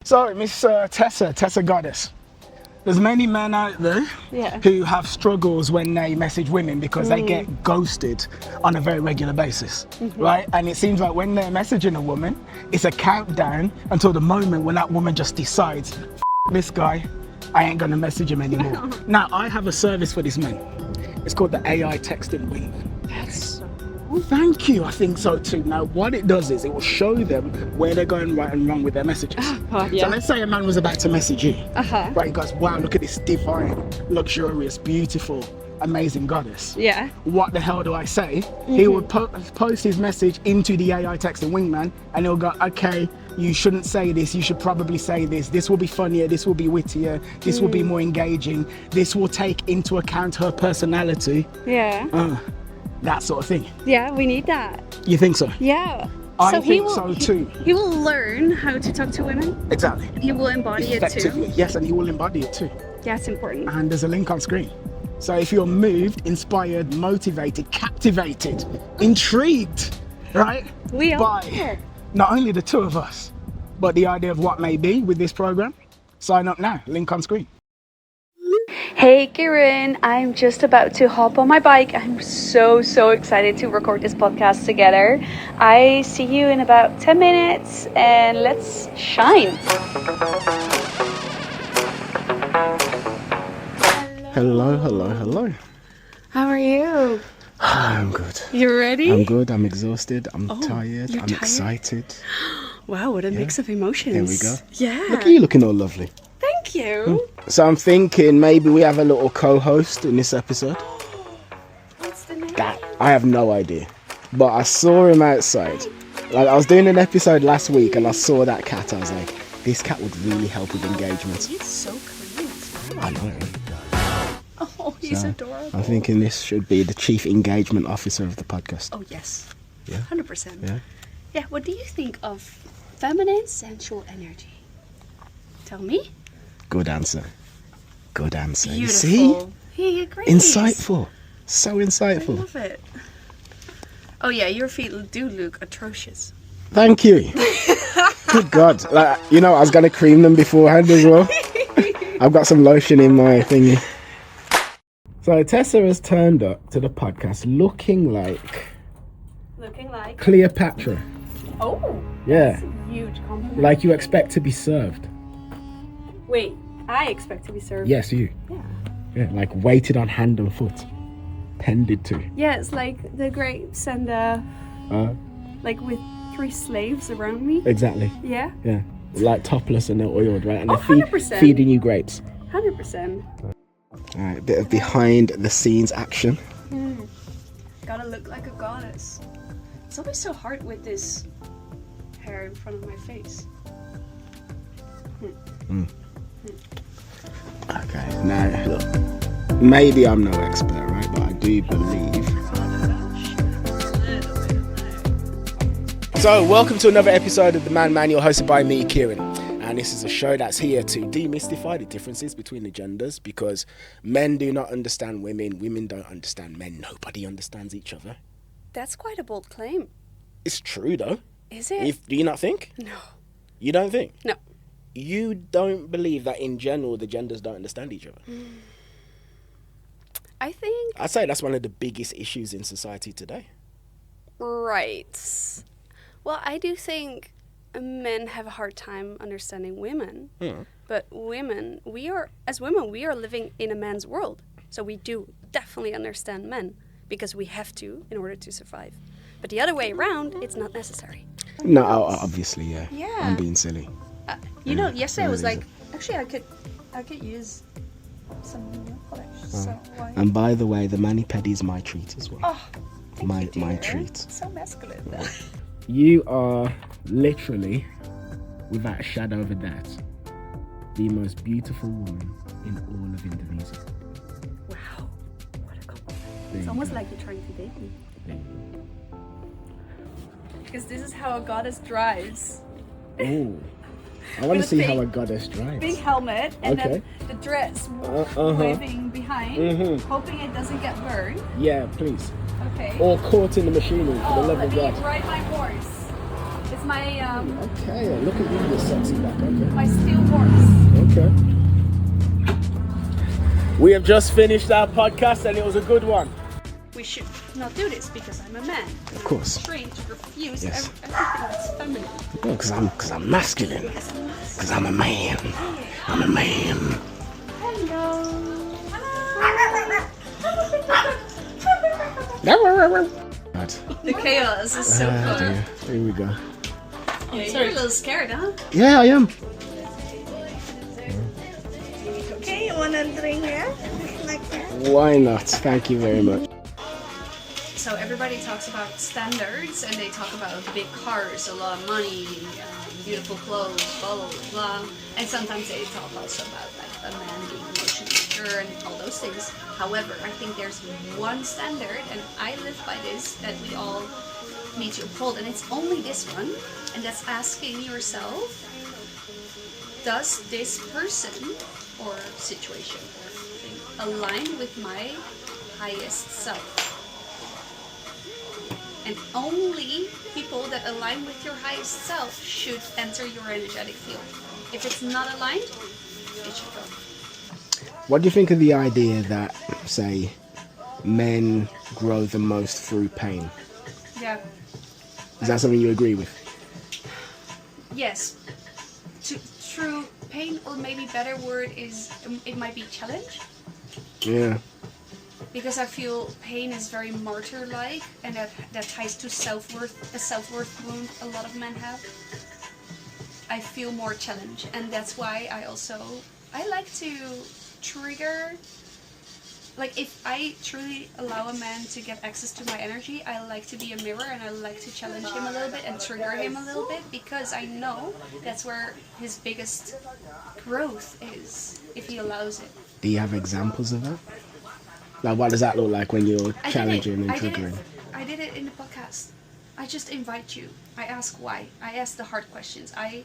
So, Miss Tessa Goddess, there's many men out there who have struggles when they message women because they get ghosted on a very regular basis, right? And it seems like when they're messaging a woman, it's a countdown until the moment when that woman just decides, this guy, I ain't gonna message him anymore. Now, I have a service for these men. It's called the AI Texting Wingman. That's Thank you, I think so too. Now, what it does is it will show them where they're going right and wrong with their messages. So let's say a man was about to message you. Right, he goes, wow, look at this divine, luxurious, beautiful, amazing goddess. yeah. What the hell do I say? He would post his message into the AI Texting Wingman and he'll go, okay, you shouldn't say this, you should probably say this will be funnier, this will be wittier, this will be more engaging, this will take into account her personality. Yeah. That sort of thing. Yeah, we need that. You think so? Yeah. I think so too. He will learn how to talk to women. Exactly. He will embody it Effectively, too. yes, and he will embody it too. Yeah, it's important. And there's a link on screen. So if you're moved, inspired, motivated, captivated, intrigued, right? We are. By not only the two of us, but the idea of what may be with this program, sign up now, link on screen. Hey Karen, I'm just about to hop on my bike. I'm so excited to record this podcast together. I see you in about 10 minutes and let's shine. Hello. How are you? I'm good. You ready? I'm good, I'm exhausted, I'm tired, I'm excited. Wow, what a mix of emotions. Here we go. Yeah. Look at you looking all lovely. Thank you. So I'm thinking maybe we have a little co-host in this episode. What's the name? That I have no idea, but I saw him outside. Like I was doing an episode last week and I saw that cat. I was like, this cat would really help with engagement. He's so clean. I know. Oh, he's adorable. I'm thinking this should be the chief engagement officer of the podcast. Oh yes. Yeah. 100%. Yeah. Yeah. What do you think of feminine sensual energy? Tell me. Good answer. Beautiful. You see? He agrees. Insightful. So I insightful. love it. Oh yeah, your feet do look atrocious. Thank you. Good God. Like, you know, I was going to cream them beforehand as well. I've got some lotion in my thingy. So Tessa has turned up to the podcast looking like 𝗶𝗵𝗵𝗴𝗺. Oh. Yeah. That's a huge compliment. Like you expect to be served. Wait, I expect to be served. Yes, you. Yeah. Yeah, like waited on hand and foot. Tended to. Yeah, it's like the grapes and like with 3 slaves around me. Exactly. Yeah. Yeah. Like topless and they're oiled, right? And Oh, they're 100%. feeding you grapes. 100%. Alright, a bit of behind the scenes action. Gotta look like a goddess. It's always so hard with this hair in front of my face. Okay, now look, maybe I'm no expert, right? But I do believe. So, welcome to another episode of the Man Manual, hosted by me, Kieran. And this is a show that's here to demystify the differences between the genders, because men do not understand women, women don't understand men, nobody understands each other. That's quite a bold claim. It's true though. Is it? Do you not think? No. You don't think? No. You don't believe that in general the genders don't understand each other? I think... I'd say that's one of the biggest issues in society today. Right. Well, I do think men have a hard time understanding women. But women, we are living in a man's world. So we do definitely understand men because we have to in order to survive. But the other way around, it's not necessary. No, obviously, yeah. Yeah. I'm being silly. You know, yesterday I was like, actually, I could use some nail polish. So why? And by the way, the mani-pedi is my treat as well. Oh, thank you, my dear. treat. So masculine. You are literally, without a shadow of a doubt, the most beautiful woman in all of Indonesia. Wow, what a compliment. It's almost like you're trying to date me. Because this is how a goddess drives. Oh, I want to see how a goddess drives. Big helmet and then the dress waving behind, hoping it doesn't get burned. Yeah, please. Okay. Or caught in the machinery, for the love of let me God. ride my horse. It's my Okay, look at you, this sexy back. Okay. my steel horse. Okay. We have just finished our podcast and it was a good one. We should not do this because I'm a man. Of course. I'm trained to refuse Yes. everything that's feminine. No, because I'm masculine. Yes, I'm not. Because I'm a man. I'm a man. Hello. The chaos is so fun. Dear. Here we go. Yeah, you're a little scared, huh? Yeah, I am. Okay, you want a drink here? Like that? Why not? Thank you very much. So everybody talks about standards and they talk about big cars, a lot of money, beautiful clothes, blah, blah, blah. And sometimes they talk also about like a man being emotionally mature and all those things. However, I think there's one standard, and I live by this, that we all need to uphold, and it's only this one, and that's asking yourself, does this person or situation or thing align with my highest self? And only people that align with your highest self should enter your energetic field. If it's not aligned, it should go. What do you think of the idea that, say, men grow the most through pain? Yeah. Is that something you agree with? Yes. Through pain, or maybe better word is, it might be challenge. Yeah. Because I feel pain is very martyr-like, and that ties to self-worth, a self-worth wound a lot of men have. I feel more challenge, and that's why I like to trigger, like if I truly allow a man to get access to my energy, I like to be a mirror and I like to challenge him a little bit and trigger him a little bit, because I know that's where his biggest growth is, if he allows it. Do you have examples of that? Like, what does that look like when you're challenging and triggering? I did it in the podcast. I just invite you. I ask why. I ask the hard questions. I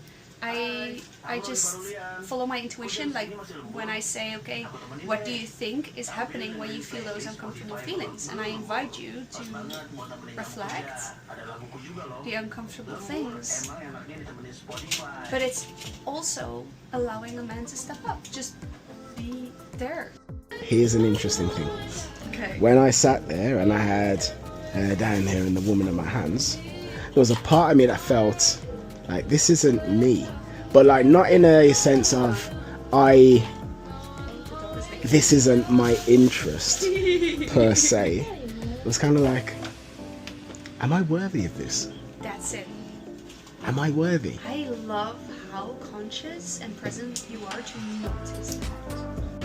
just follow my intuition. Like when I say, okay, what do you think is happening when you feel those uncomfortable feelings? And I invite you to reflect the uncomfortable things. But it's also allowing a man to step up. Just be there. Here's an interesting thing. Okay. When I sat there and I had her down here and the woman in my hands, there was a part of me that felt like this isn't me, but like not in a sense of this isn't my interest per se. It was kind of like, am I worthy of this? That's it. Am I worthy? I love how conscious and present you are to notice that.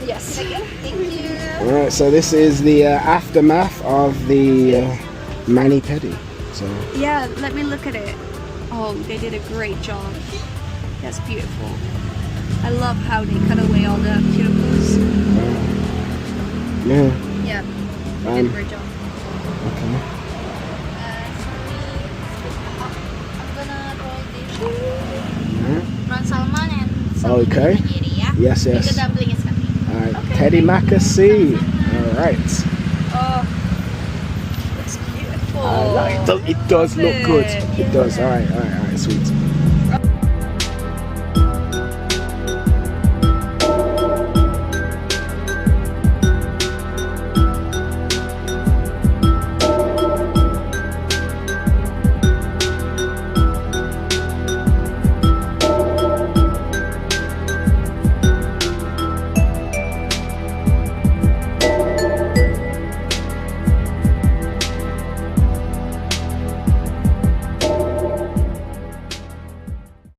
Yes. Thank you. Alright, so this is the aftermath of the mani-pedi. So Yeah, let me look at it. Oh, they did a great job. That's beautiful. I love how they cut away all the cuticles. yeah. Yeah, they did a great job. Okay. I'm gonna roll this. Yeah. Run salmon and some Okay. nigiri, yeah? Yes, The yes. dumpling is coming. Alright, Okay. 𝗏𝗏𝗵𝗵𝗱. Alright. Oh, looks beautiful. It does look good. It does. Alright, sweet.